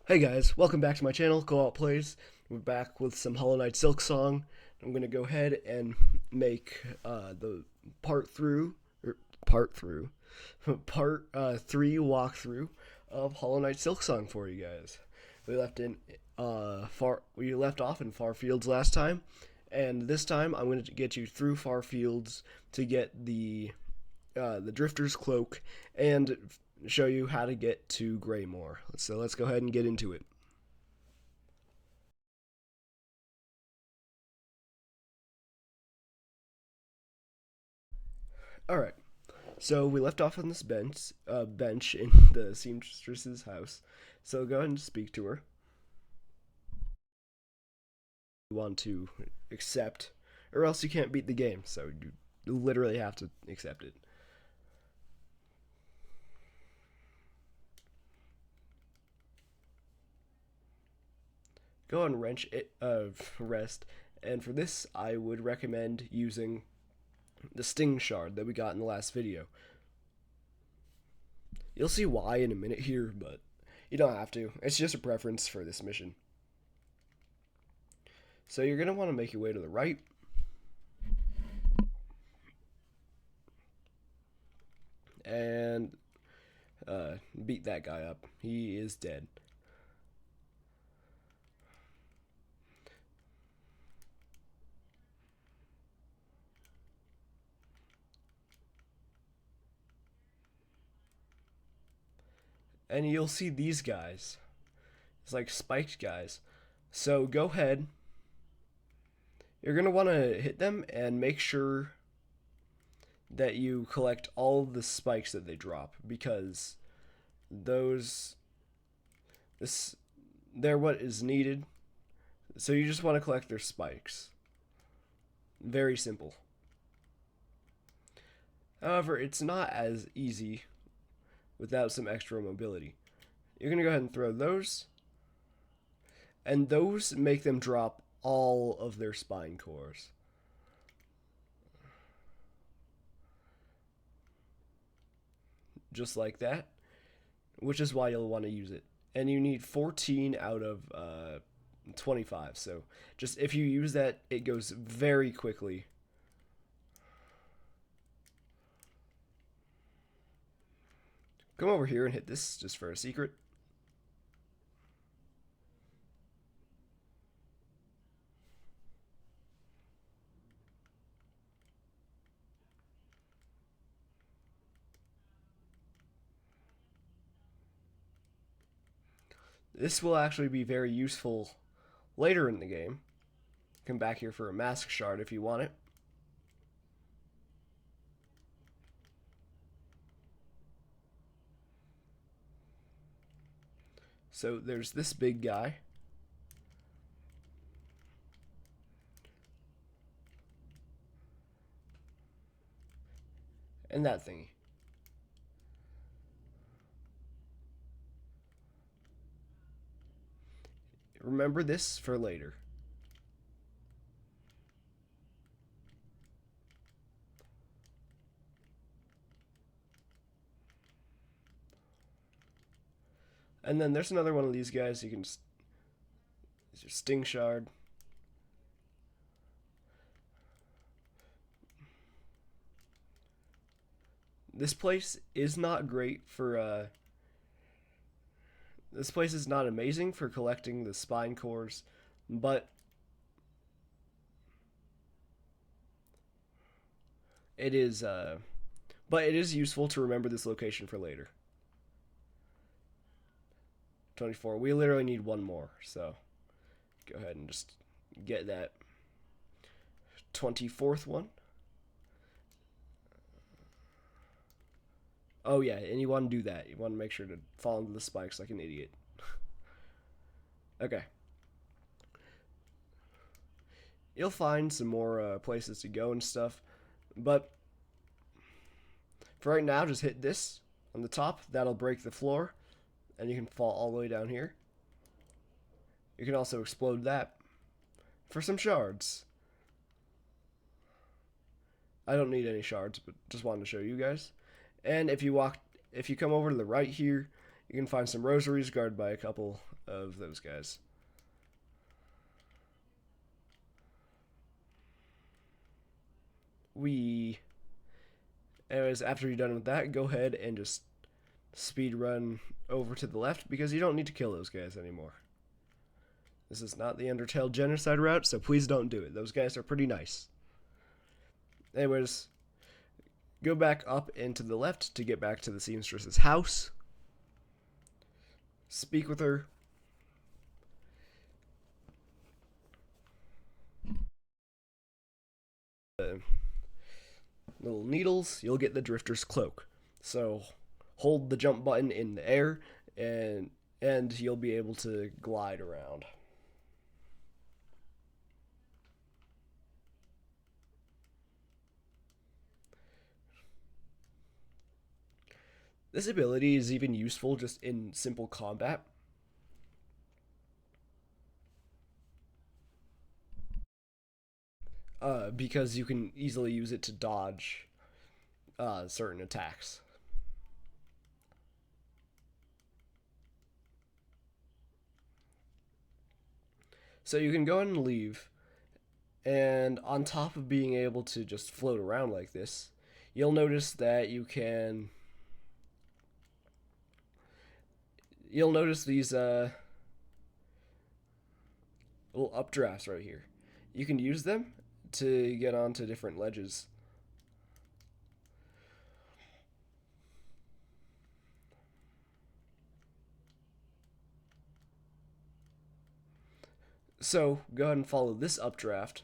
Hey guys, welcome back to my channel, Co-op Plays. We're back with some Hollow Knight Silksong. I'm gonna go ahead and make the part through, or part through, part 3 walkthrough of Hollow Knight Silksong for you guys. We left off in Far Fields last time, and this time I'm going to get you through Far Fields to get the Drifter's cloak and show you how to get to Greymoor. So let's go ahead and get into it. All right. So we left off on this bench in the seamstress's house. So go ahead and speak to her. You want to accept, or else you can't beat the game. So you literally have to accept it. Go on rest, and for this I would recommend using the sting shard that we got in the last video. You'll see why in a minute here, but you don't have to. It's just a preference for this mission. So you're going to want to make your way to the right. And beat that guy up. He is dead. And you'll see these guys. It's like spiked guys. So go ahead. You're going to want to hit them and make sure that you collect all of the spikes that they drop, because those this they're what is needed. So you just want to collect their spikes. Very simple. However, it's not as easy without some extra mobility. You're going to go ahead and throw those, and those make them drop all of their spine cores. Just like that, which is why you'll want to use it. And you need 14 out of 25. So just if you use that, it goes very quickly. Come over here and hit this just for a secret. This will actually be very useful later in the game. Come back here for a mask shard if you want it. So there's this big guy. And that thingy. Remember this for later. And then there's another one of these guys. You can just, it's your sting shard. This place is not great for this place is not amazing for collecting the spine cores, but it is useful to remember this location for later. 24. We literally need one more, so go ahead and just get that 24th one. Oh yeah, and you want to do that. You want to make sure to fall into the spikes like an idiot. Okay. You'll find some more places to go and stuff, but for right now, just hit this on the top. That'll break the floor, and you can fall all the way down here. You can also explode that for some shards. I don't need any shards, but just wanted to show you guys. And if you come over to the right here, You can find some rosaries guarded by a couple of those guys. Anyways, after you're done with that, go ahead and just speed run over to the left because you don't need to kill those guys anymore. This is not the Undertale genocide route, so please don't do it. Those guys are pretty nice. Anyways, go back up and to the left to get back to the seamstress's house. Speak with her. Little needles, you'll get the drifter's cloak. So hold the jump button in the air and you'll be able to glide around. This ability is even useful just in simple combat. Because you can easily use it to dodge certain attacks. So you can go ahead and leave, and on top of being able to just float around like this, you'll notice that you'll notice these little updrafts right here. You can use them to get onto different ledges. So go ahead and follow this updraft.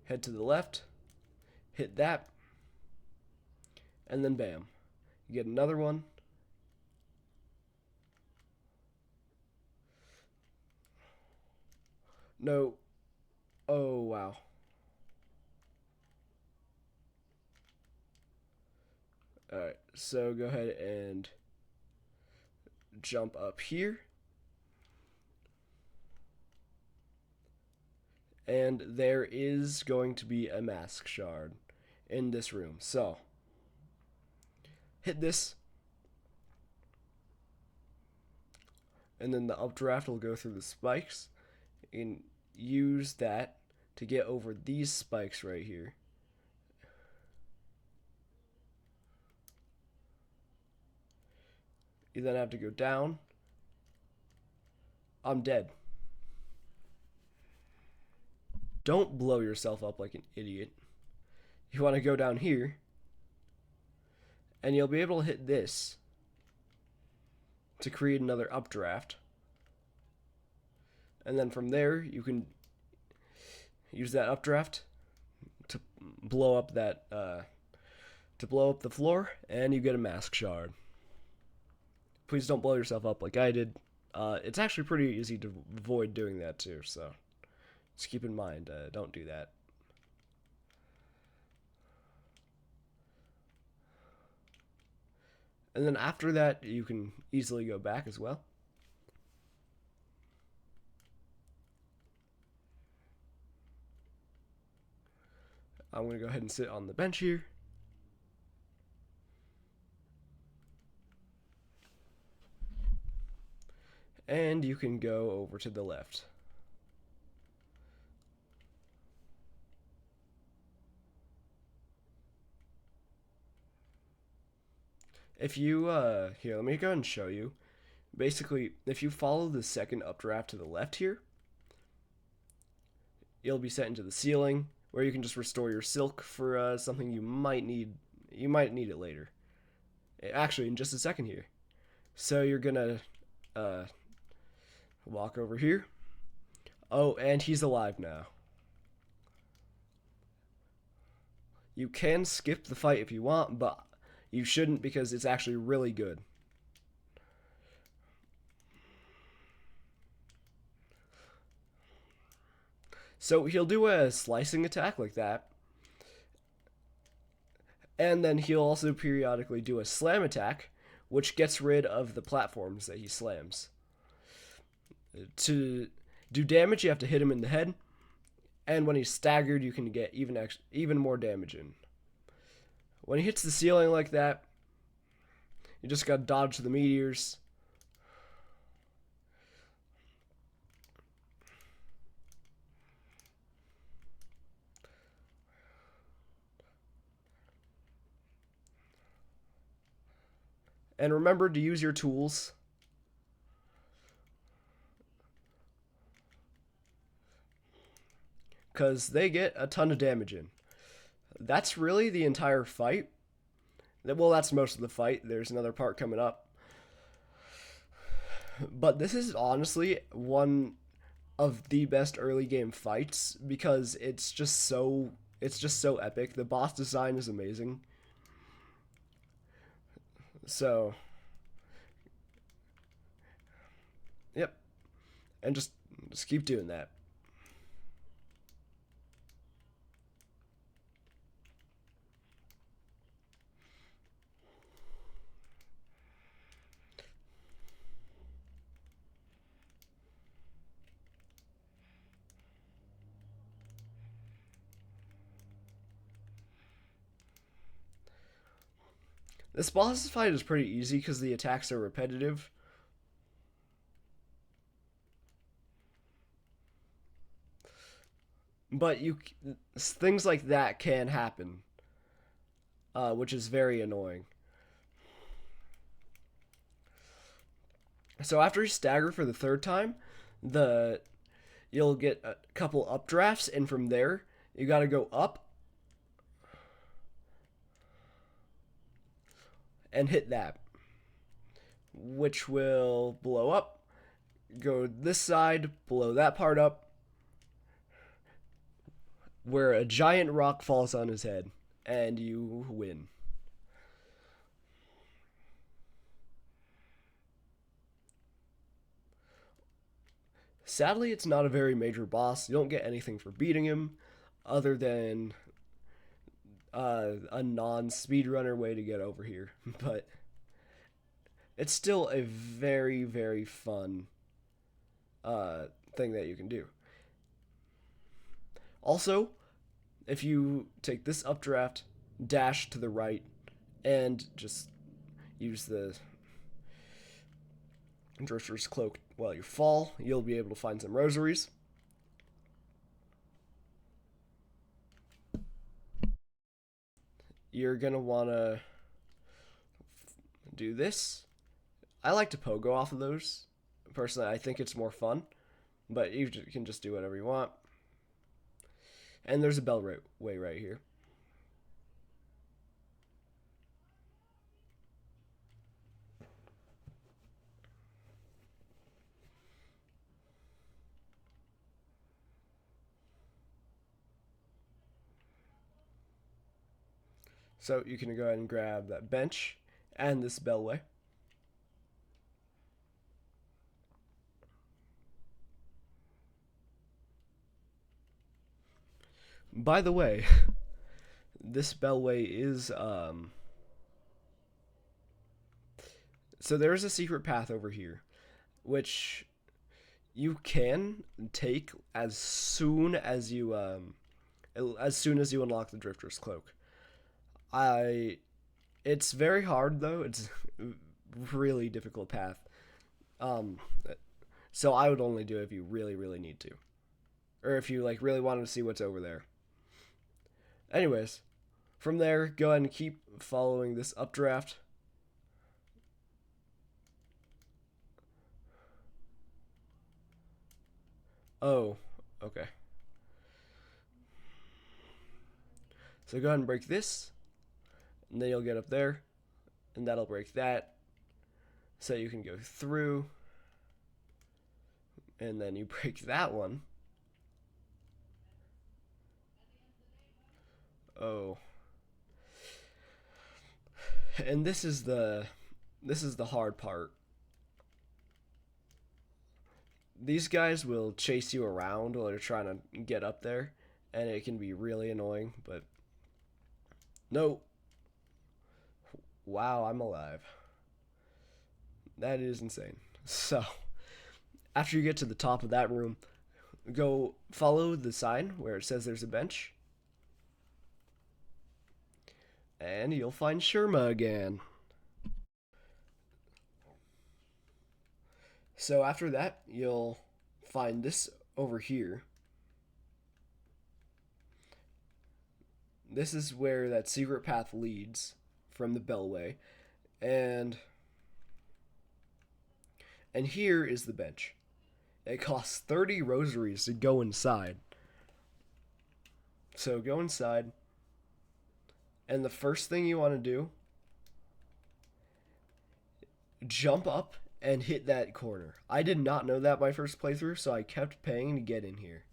Head to the left, hit that, and then bam. You get another one. No. Oh, wow. Alright, so go ahead and jump up here. And there is going to be a mask shard in this room. So, hit this. And then the updraft will go through the spikes. And use that to get over these spikes right here. You then have to go down. I'm dead. Don't blow yourself up like an idiot. You want to go down here, and you'll be able to hit this to create another updraft. And then from there, you can use that updraft to blow up that the floor, and you get a mask shard. Please don't blow yourself up like I did. It's actually pretty easy to avoid doing that too, so just keep in mind, don't do that. And then after that, you can easily go back as well. I'm going to go ahead and sit on the bench here. And you can go over to the left. If you, here, let me go ahead and show you. Basically, if you follow the second updraft to the left here, you'll be set into the ceiling, where you can just restore your silk for something you might need. You might need it later. Actually, in just a second here. So you're gonna walk over here. Oh, and he's alive now. You can skip the fight if you want, but you shouldn't because it's actually really good. So he'll do a slicing attack like that. And then he'll also periodically do a slam attack, which gets rid of the platforms that he slams. To do damage, you have to hit him in the head. And when he's staggered, you can get even more damage in. When he hits the ceiling like that, you just gotta dodge the meteors. And remember to use your tools. Because they get a ton of damage in. That's really the entire fight. Well, that's most of the fight. There's another part coming up. But this is honestly one of the best early game fights because it's just so epic. The boss design is amazing. So, yep. And just keep doing that. This boss fight is pretty easy because the attacks are repetitive. But things like that can happen, which is very annoying. So after you stagger for the third time, the you'll get a couple updrafts, and from there you got to go up and hit that, which will blow up. Go this side, blow that part up, where a giant rock falls on his head, and you win. Sadly, it's not a very major boss. You don't get anything for beating him, other than a non-speedrunner way to get over here. But it's still a very, very fun thing that you can do. Also, if you take this updraft, dash to the right, and just use the Drifter's Cloak while you fall, you'll be able to find some rosaries. You're going to want to do this. I like to pogo off of those. Personally, I think it's more fun, but you can just do whatever you want. And there's a bellway right here. So you can go ahead and grab that bench and this bellway. By the way, this bellway is so there's a secret path over here, which you can take as soon as you unlock the Drifter's Cloak. It's very hard though. It's a really difficult path. Um, so I would only do it if you really, really need to, or if you like really wanted to see what's over there. Anyways, from there, go ahead and keep following this updraft. Oh, okay. So go ahead and break this, and then you'll get up there, and that'll break that. So you can go through, and then you break that one. Oh. And this is the hard part. These guys will chase you around while you're trying to get up there, and it can be really annoying, but no. Wow, I'm alive. That is insane. So, after you get to the top of that room, go follow the sign where it says there's a bench. And you'll find Sherma again. So after that, you'll find this over here. This is where that secret path leads from the Bellway. And here is the bench. It costs 30 rosaries to go inside. So go inside. And the first thing you want to do, jump up and hit that corner. I did not know that my first playthrough, so I kept paying to get in here.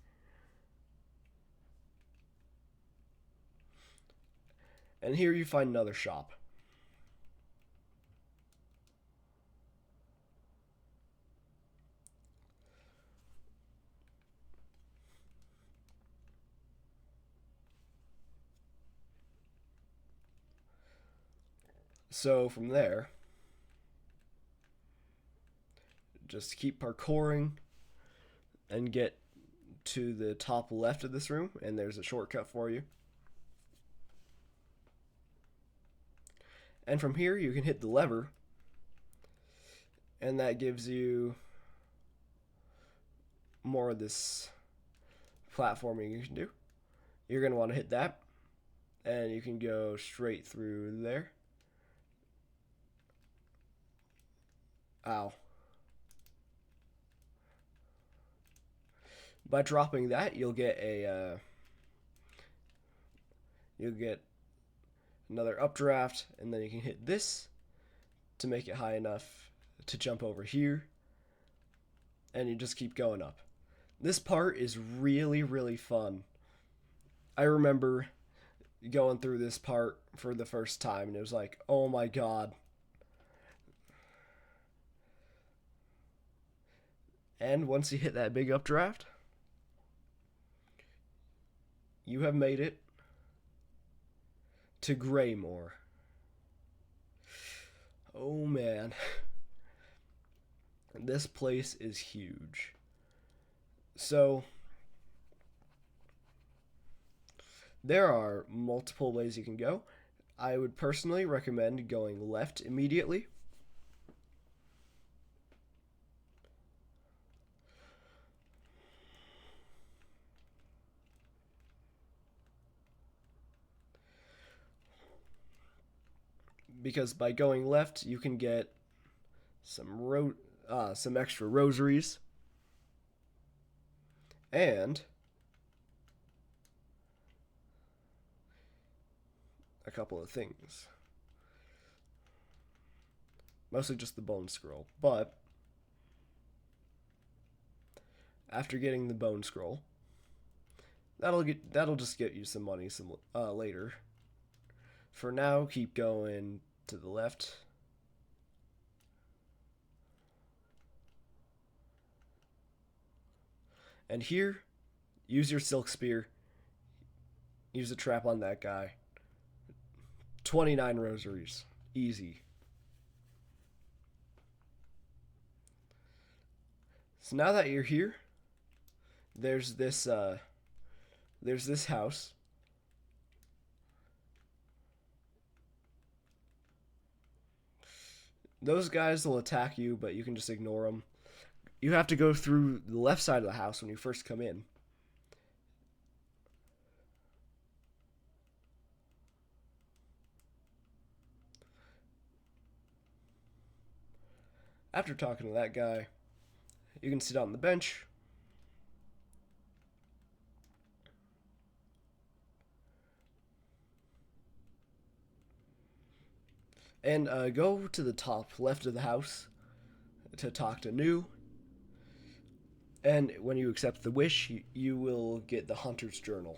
And here you find another shop. So from there, just keep parkouring and get to the top left of this room, and there's a shortcut for you. And from here, you can hit the lever, and that gives you more of this platforming you can do. You're going to want to hit that, and you can go straight through there. Ow. By dropping that, you'll get another updraft, and then you can hit this to make it high enough to jump over here, and you just keep going up. This part is really, really fun. I remember going through this part for the first time, and it was like, oh my god. And once you hit that big updraft, you have made it to Greymoor. Oh man. This place is huge. So, there are multiple ways you can go. I would personally recommend going left immediately. Because by going left, you can get some extra rosaries and a couple of things. Mostly just the bone scroll, but after getting the bone scroll, that'll just get you some money later. For now, keep going to the left. And here, use your silk spear. Use a trap on that guy. 29 rosaries. Easy. So now that you're here, there's this house. Those guys will attack you, but you can just ignore them. You have to go through the left side of the house when you first come in. After talking to that guy, you can sit on the bench. And go to the top left of the house to talk to New. And when you accept the wish, you will get the Hunter's Journal.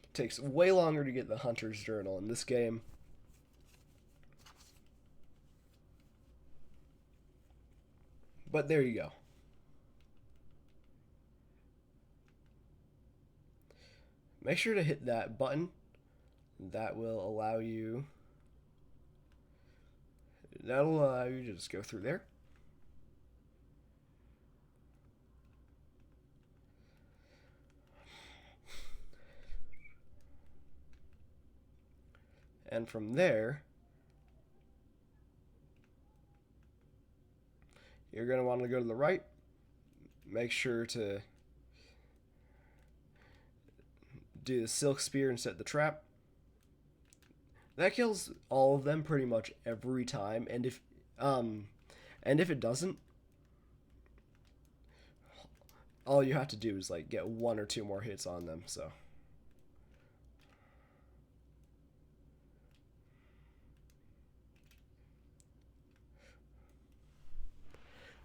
It takes way longer to get the Hunter's Journal in this game. But there you go. Make sure to hit that button. That'll allow you to just go through there. And from there, you're going to want to go to the right. Make sure to do the silk spear and set the trap. That kills all of them pretty much every time, and if it doesn't, all you have to do is like get 1 or 2 more hits on them. So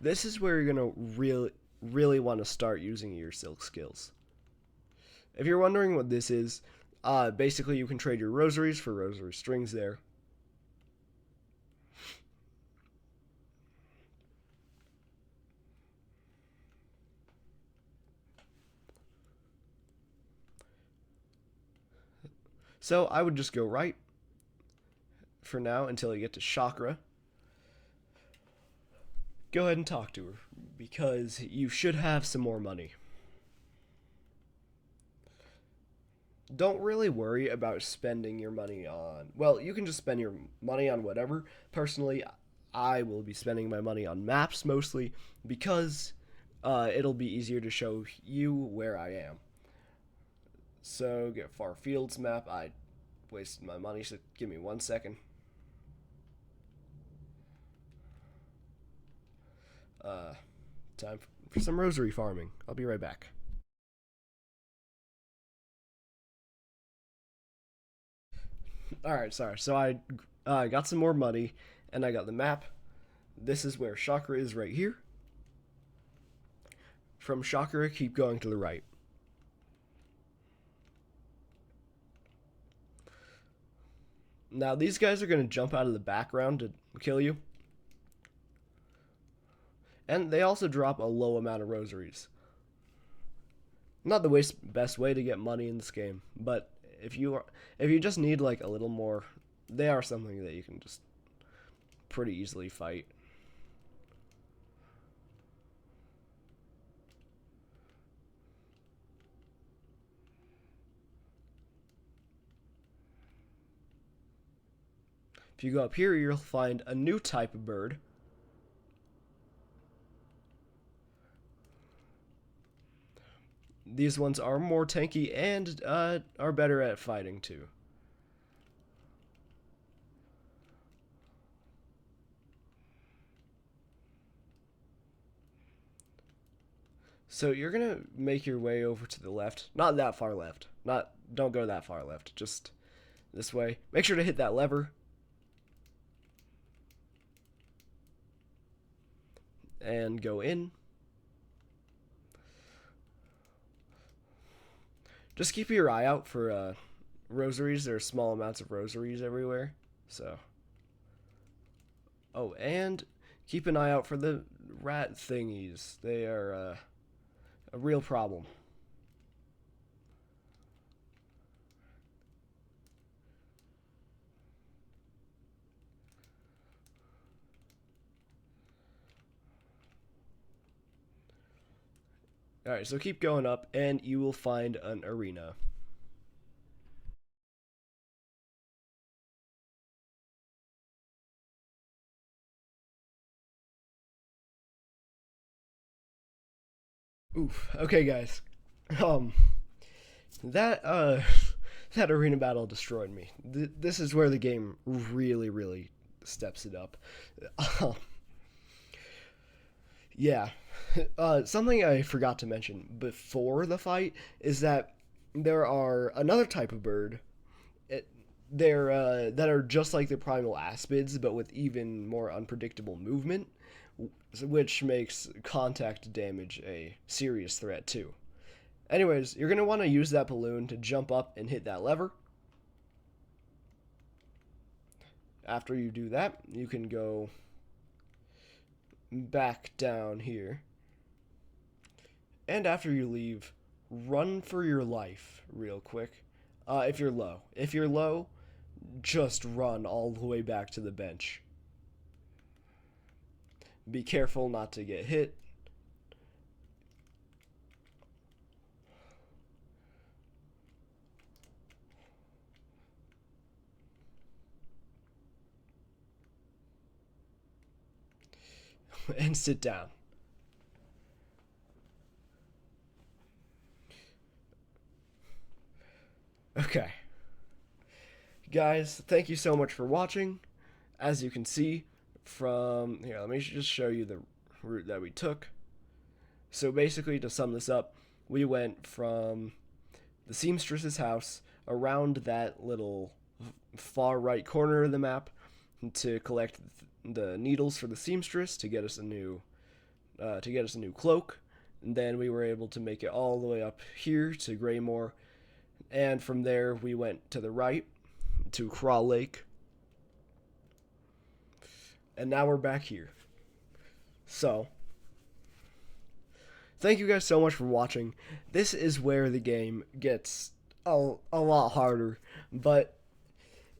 this is where you're gonna really want to start using your silk skills. If you're wondering what this is, basically you can trade your rosaries for rosary strings there. So I would just go right for now until you get to Chakra. Go ahead and talk to her, because you should have some more money. Don't really worry about spending your money on... Well, you can just spend your money on whatever. Personally, I will be spending my money on maps mostly, because it'll be easier to show you where I am. So, get Far Fields map. I wasted my money, so give me 1 second. Time for some rosary farming. I'll be right back. Alright, sorry. So I got some more money, and I got the map. This is where Chakra is right here. From Chakra, keep going to the right. Now, these guys are going to jump out of the background to kill you. And they also drop a low amount of rosaries. Not the best way to get money in this game, but if you just need like a little more, they are something that you can just pretty easily fight. If you go up here, you'll find a new type of bird. These ones are more tanky and are better at fighting too. So you're gonna make your way over to the left. Not that far left. Don't go that far left. Just this way. Make sure to hit that lever. And go in. Just keep your eye out for rosaries. There are small amounts of rosaries everywhere. So. Oh, and keep an eye out for the rat thingies. They are a real problem. Alright, so keep going up, and you will find an arena. Oof. Okay, guys. Um, that that arena battle destroyed me. This is where the game really steps it up. Yeah. Something I forgot to mention before the fight is that there are another type of bird. They're that are just like the primal aspids, but with even more unpredictable movement, which makes contact damage a serious threat too. Anyways, you're gonna want to use that balloon to jump up and hit that lever. After you do that, you can go back down here. And after you leave, run for your life real quick. If you're low. If you're low, just run all the way back to the bench. Be careful not to get hit. and sit down. Okay. Guys, thank you so much for watching. As you can see from here, let me just show you the route that we took. So basically, to sum this up, we went from the seamstress's house around that little far right corner of the map to collect the needles for the seamstress to get us a new cloak. And then we were able to make it all the way up here to Greymoor, and from there we went to the right to Craw Lake, and now we're back here. So thank you guys so much for watching. This is where the game gets a lot harder, but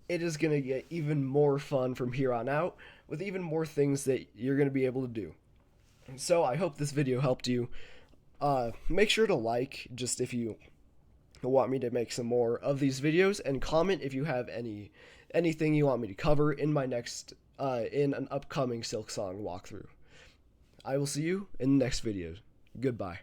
it is going to get even more fun from here on out, with even more things that you're going to be able to do. So I hope this video helped you. Make sure to like, just if you want me to make some more of these videos, and comment if you have anything you want me to cover in my next in an upcoming Silksong walkthrough. I will see you in the next video. Goodbye.